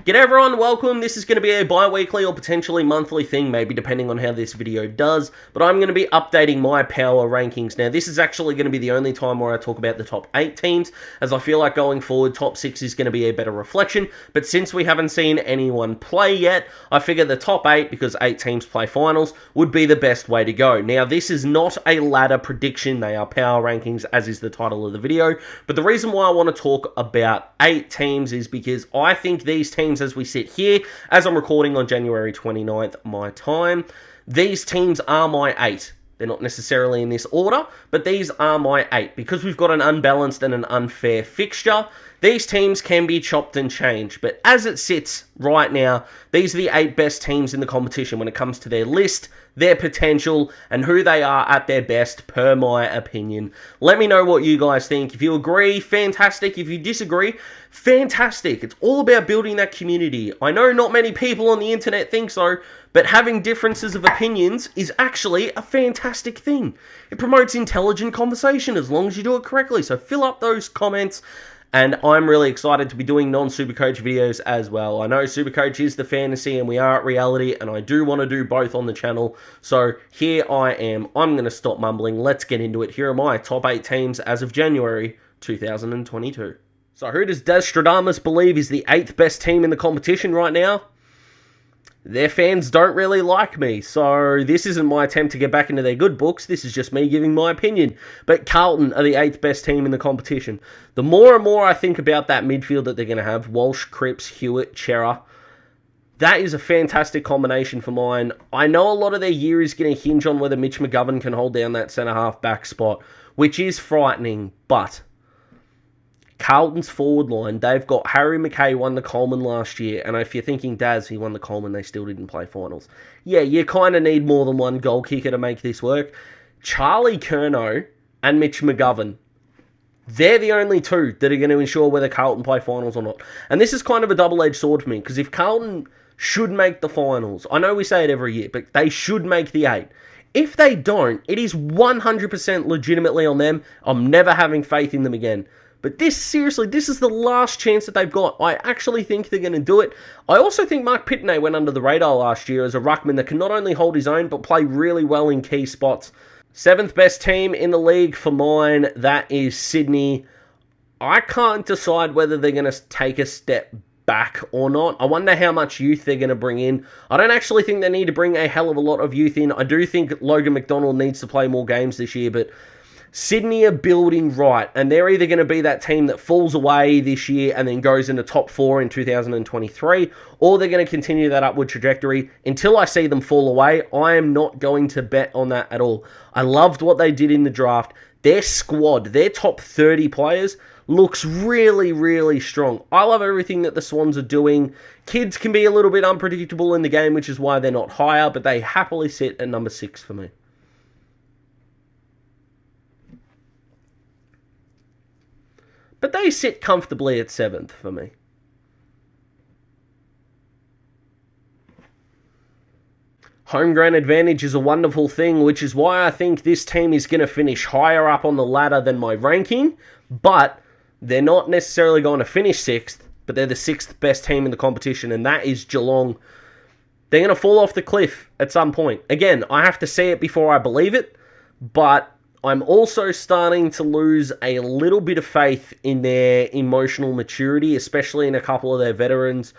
G'day everyone, welcome. This is going to be a bi-weekly or potentially monthly thing, maybe depending on how this video does, but I'm going to be updating my power rankings. Now, this is actually going to be the only time where I talk about the top 8 teams, as I feel like going forward, top 6 is going to be a better reflection, but since we haven't seen anyone play yet, I figure the top 8, because 8 teams play finals, would be the best way to go. Now, this is not a ladder prediction, they are power rankings, as is the title of the video, but the reason why I want to talk about 8 teams is because I think these teams, as we sit here, as I'm recording on January 29th, my time, these teams are my 8. They're not necessarily in this order, but these are my 8. Because we've got an unbalanced and an unfair fixture, these teams can be chopped and changed. But as it sits right now, these are the 8 best teams in the competition when it comes to their list, their potential, and who they are at their best, per my opinion. Let me know what you guys think. If you agree, fantastic. If you disagree, fantastic. It's all about building that community. I know not many people on the internet think so, but having differences of opinions is actually a fantastic thing. It promotes intelligent conversation as long as you do it correctly. So fill up those comments. And I'm really excited to be doing non-Supercoach videos as well. I know Supercoach is the fantasy and we are at reality, and I do want to do both on the channel. So here I am. I'm going to stop mumbling. Let's get into it. Here are my top 8 teams as of January 2022. So who does Dastradamus believe is the 8th best team in the competition right now? Their fans don't really like me, so this isn't my attempt to get back into their good books, this is just me giving my opinion. But Carlton are the 8th best team in the competition. The more and more I think about that midfield that they're going to have, Walsh, Cripps, Hewitt, Chera, that is a fantastic combination for mine. I know a lot of their year is going to hinge on whether Mitch McGovern can hold down that centre-half back spot, which is frightening, but Carlton's forward line, they've got Harry McKay won the Coleman last year, and if you're thinking, Daz, he won the Coleman, they still didn't play finals. Yeah, you kind of need more than one goal kicker to make this work. Charlie Curnow and Mitch McGovern, they're the only two that are going to ensure whether Carlton play finals or not. And this is kind of a double-edged sword for me, because if Carlton should make the finals, I know we say it every year, but they should make the 8. If they don't, it is 100% legitimately on them. I'm never having faith in them again. But seriously, this is the last chance that they've got. I actually think they're going to do it. I also think Mark Pitney went under the radar last year as a ruckman that can not only hold his own, but play really well in key spots. 7th best team in the league for mine, that is Sydney. I can't decide whether they're going to take a step back or not. I wonder how much youth they're going to bring in. I don't actually think they need to bring a hell of a lot of youth in. I do think Logan McDonald needs to play more games this year, but Sydney are building right, and they're either going to be that team that falls away this year and then goes into top 4 in 2023, or they're going to continue that upward trajectory. Until I see them fall away, I am not going to bet on that at all. I loved what they did in the draft. Their squad, their top 30 players, looks really, really strong. I love everything that the Swans are doing. Kids can be a little bit unpredictable in the game, which is why they're not higher, but they happily sit at number 6 for me. But they sit comfortably at 7th for me. Home ground advantage is a wonderful thing, which is why I think this team is going to finish higher up on the ladder than my ranking, but they're not necessarily going to finish 6th, but they're the 6th best team in the competition, and that is Geelong. They're going to fall off the cliff at some point. Again, I have to see it before I believe it, but I'm also starting to lose a little bit of faith in their emotional maturity, especially in a couple of their veterans.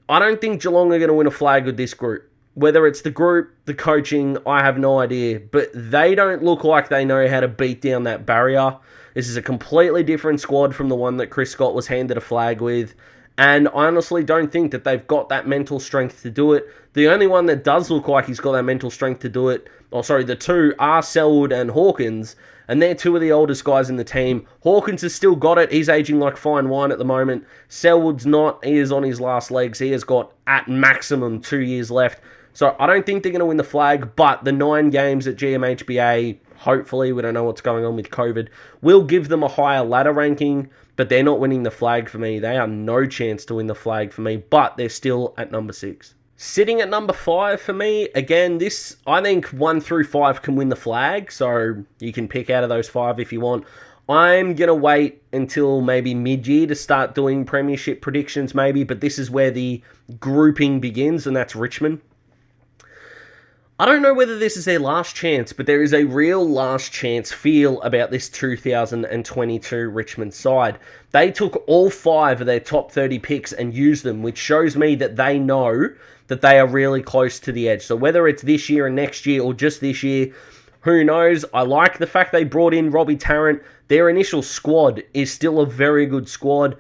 I don't think Geelong are going to win a flag with this group. Whether it's the group, the coaching, I have no idea. But they don't look like they know how to beat down that barrier. This is a completely different squad from the one that Chris Scott was handed a flag with. And I honestly don't think that they've got that mental strength to do it. The only one that does look like he's got that mental strength to do it, the two are Selwood and Hawkins, and they're two of the oldest guys in the team. Hawkins has still got it. He's aging like fine wine at the moment. Selwood's not. He is on his last legs. He has got, at maximum, 2 years left. So I don't think they're going to win the flag, but the 9 games at GMHBA, hopefully, we don't know what's going on with COVID, will give them a higher ladder ranking, but they're not winning the flag for me. They are no chance to win the flag for me, but they're still at number 6. Sitting at number 5 for me, again, I think 1 through 5 can win the flag, so you can pick out of those 5 if you want. I'm going to wait until maybe mid-year to start doing premiership predictions maybe, but this is where the grouping begins, and that's Richmond. I don't know whether this is their last chance, but there is a real last chance feel about this 2022 Richmond side. They took all 5 of their top 30 picks and used them, which shows me that they know that they are really close to the edge. So whether it's this year and next year or just this year, who knows? I like the fact they brought in Robbie Tarrant. Their initial squad is still a very good squad.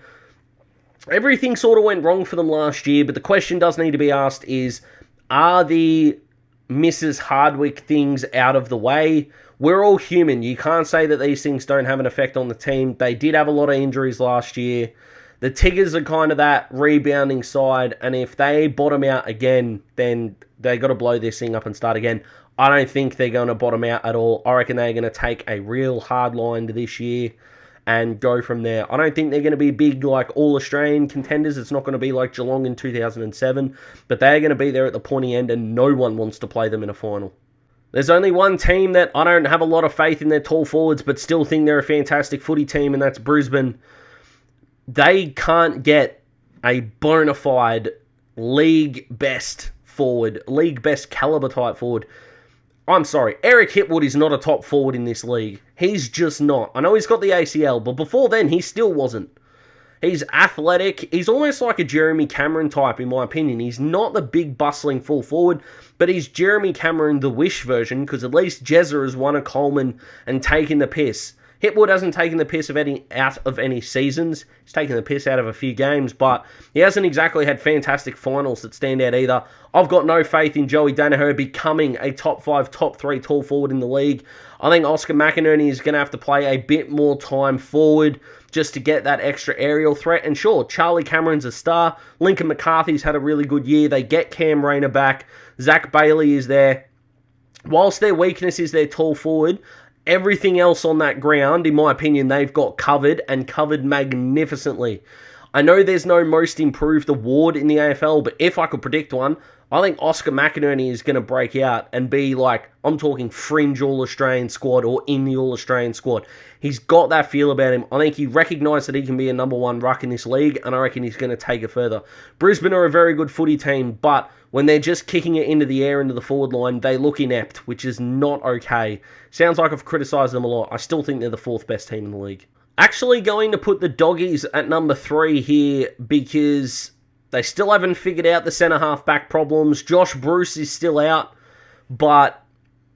Everything sort of went wrong for them last year, but the question does need to be asked is, are the Mrs. Hardwick things out of the way? We're all human. You can't say that these things don't have an effect on the team. They did have a lot of injuries last year. The Tigers are kind of that rebounding side, and if they bottom out again, then they got to blow this thing up and start again. I don't think they're going to bottom out at all. I reckon they're going to take a real hard line to this year and go from there. I don't think they're going to be big like all-Australian contenders. It's not going to be like Geelong in 2007, but they're going to be there at the pointy end, and no one wants to play them in a final. There's only one team that I don't have a lot of faith in their tall forwards, but still think they're a fantastic footy team, and that's Brisbane. They can't get a bona fide league best forward, league best caliber type forward. I'm sorry, Eric Hipwood is not a top forward in this league. He's just not. I know he's got the ACL, but before then, he still wasn't. He's athletic. He's almost like a Jeremy Cameron type, in my opinion. He's not the big, bustling full forward, but he's Jeremy Cameron, the Wish version, because at least Jezza has won a Coleman and taken the piss. Hipwood hasn't taken the piss out of any seasons. He's taken the piss out of a few games, but he hasn't exactly had fantastic finals that stand out either. I've got no faith in Joey Danaher becoming a top 5, top 3 tall forward in the league. I think Oscar McInerney is going to have to play a bit more time forward just to get that extra aerial threat. And sure, Charlie Cameron's a star. Lincoln McCarthy's had a really good year. They get Cam Rayner back. Zach Bailey is there. Whilst their weakness is their tall forward, everything else on that ground, in my opinion, they've got covered and covered magnificently. I know there's no most improved award in the AFL, but if I could predict one, I think Oscar McInerney is going to break out and be like, I'm talking fringe All-Australian squad or in the All-Australian squad. He's got that feel about him. I think he recognised that he can be a number 1 ruck in this league, and I reckon he's going to take it further. Brisbane are a very good footy team, but when they're just kicking it into the air, into the forward line, they look inept, which is not okay. Sounds like I've criticised them a lot. I still think they're the 4th best team in the league. Actually going to put the Doggies at number 3 here because they still haven't figured out the centre-half back problems. Josh Bruce is still out, but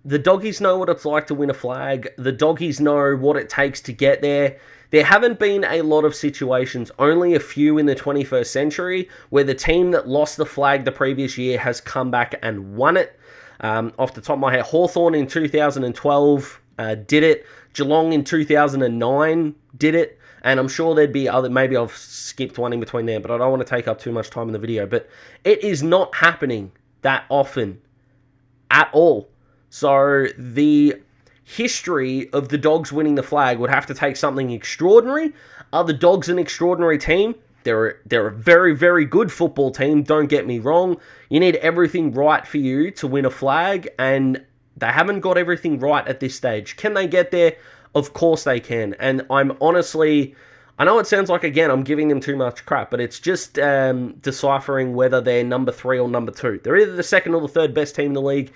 the Doggies know what it's like to win a flag. The Doggies know what it takes to get there. There haven't been a lot of situations, only a few in the 21st century, where the team that lost the flag the previous year has come back and won it. Off the top of my head, Hawthorn in 2012 did it. Geelong in 2009 did it. And I'm sure there'd be other, maybe I've skipped one in between there, but I don't want to take up too much time in the video. But it is not happening that often at all. So the history of the Dogs winning the flag would have to take something extraordinary. Are the Dogs an extraordinary team? They're a very, very good football team, don't get me wrong. You need everything right for you to win a flag, and they haven't got everything right at this stage. Can they get there? Of course they can. And I'm honestly, I know it sounds like, again, I'm giving them too much crap, but it's just deciphering whether they're number 3 or number 2. They're either the 2nd or the 3rd best team in the league.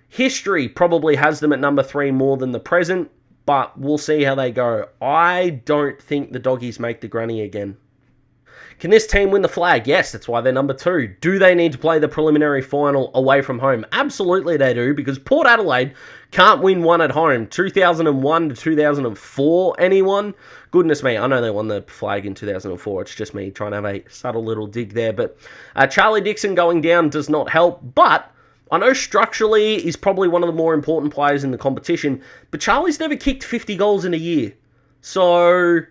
History probably has them at number 3 more than the present, but we'll see how they go. I don't think the Doggies make the granny again. Can this team win the flag? Yes, that's why they're number 2. Do they need to play the preliminary final away from home? Absolutely they do, because Port Adelaide can't win one at home. 2001 to 2004, anyone? Goodness me, I know they won the flag in 2004. It's just me trying to have a subtle little dig there. But Charlie Dixon going down does not help, but I know structurally he's probably one of the more important players in the competition, but Charlie's never kicked 50 goals in a year. So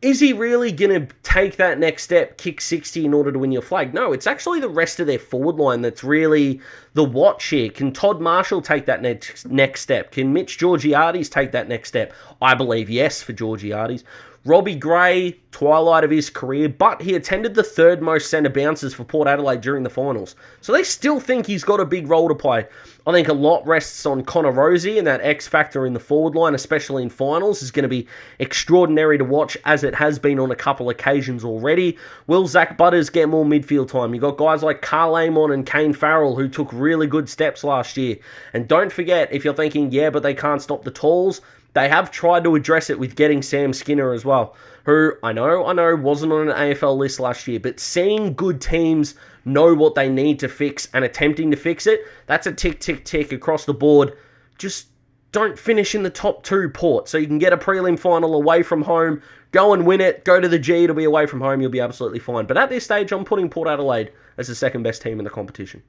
is he really going to take that next step, kick 60 in order to win your flag? No, it's actually the rest of their forward line that's really the watch here. Can Todd Marshall take that next step? Can Mitch Georgiades take that next step? I believe yes for Georgiades. Robbie Gray, twilight of his career, but he attended the third most centre bounces for Port Adelaide during the finals. So they still think he's got a big role to play. I think a lot rests on Connor Rosie, and that X factor in the forward line, especially in finals, is going to be extraordinary to watch, as it has been on a couple occasions already. Will Zach Butters get more midfield time? You got guys like Carl Amon and Kane Farrell who took really good steps last year. And don't forget, if you're thinking, yeah, but they can't stop the talls, they have tried to address it with getting Sam Skinner as well, who I know wasn't on an AFL list last year, but seeing good teams know what they need to fix and attempting to fix it, that's a tick, tick, tick across the board. Just don't finish in the top 2, Port, so you can get a prelim final away from home, go and win it, go to the G, it'll be away from home, you'll be absolutely fine. But at this stage, I'm putting Port Adelaide as the second best team in the competition.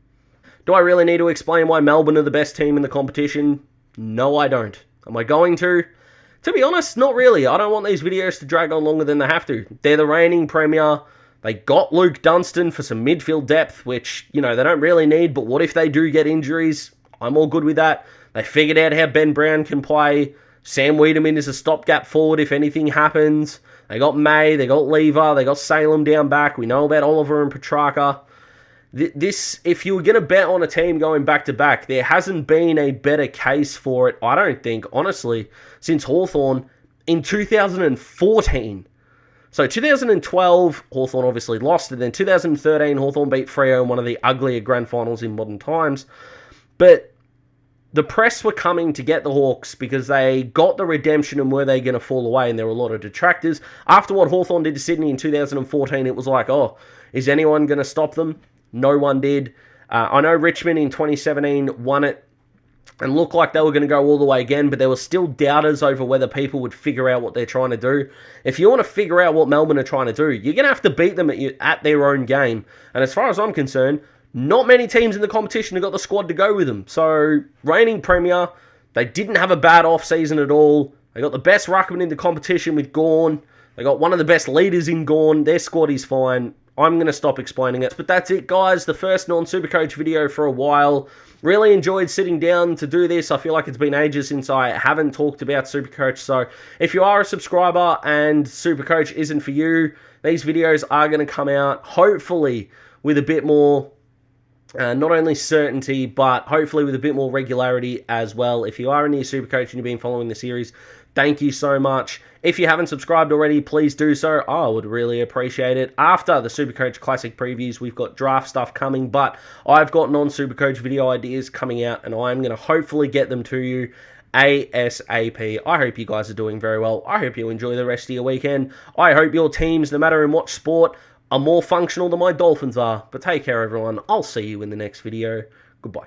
Do I really need to explain why Melbourne are the best team in the competition? No, I don't. Am I going to? To be honest, not really. I don't want these videos to drag on longer than they have to. They're the reigning premier. They got Luke Dunstan for some midfield depth, which, they don't really need, but what if they do get injuries? I'm all good with that. They figured out how Ben Brown can play. Sam Wiedemann is a stopgap forward if anything happens. They got May, they got Lever, they got Salem down back. We know about Oliver and Petrarca. This, if you were going to bet on a team going back-to-back, there hasn't been a better case for it, I don't think, honestly, since Hawthorn in 2014. So 2012, Hawthorn obviously lost, and then 2013, Hawthorn beat Freo in one of the uglier grand finals in modern times. But the press were coming to get the Hawks because they got the redemption and were they going to fall away, and there were a lot of detractors. After what Hawthorn did to Sydney in 2014, it was like, oh, is anyone going to stop them? No one did. I know Richmond in 2017 won it and looked like they were going to go all the way again, but there were still doubters over whether people would figure out what they're trying to do. If you want to figure out what Melbourne are trying to do, you're going to have to beat them at their own game. And as far as I'm concerned, not many teams in the competition have got the squad to go with them. So, reigning premier, they didn't have a bad off-season at all. They got the best ruckman in the competition with Gawn. They got one of the best leaders in Gawn. Their squad is fine. I'm going to stop explaining it. But that's it, guys. The first non-Supercoach video for a while. Really enjoyed sitting down to do this. I feel like it's been ages since I haven't talked about Supercoach. So if you are a subscriber and Supercoach isn't for you, these videos are going to come out, hopefully, with a bit more, not only certainty, but hopefully with a bit more regularity as well. If you are a new Supercoach and you've been following the series, thank you so much. If you haven't subscribed already, please do so. I would really appreciate it. After the Supercoach Classic previews, we've got draft stuff coming, but I've got non-Supercoach video ideas coming out, and I'm going to hopefully get them to you ASAP. I hope you guys are doing very well. I hope you enjoy the rest of your weekend. I hope your teams, no matter in what sport, are more functional than my Dolphins are. But take care, everyone. I'll see you in the next video. Goodbye.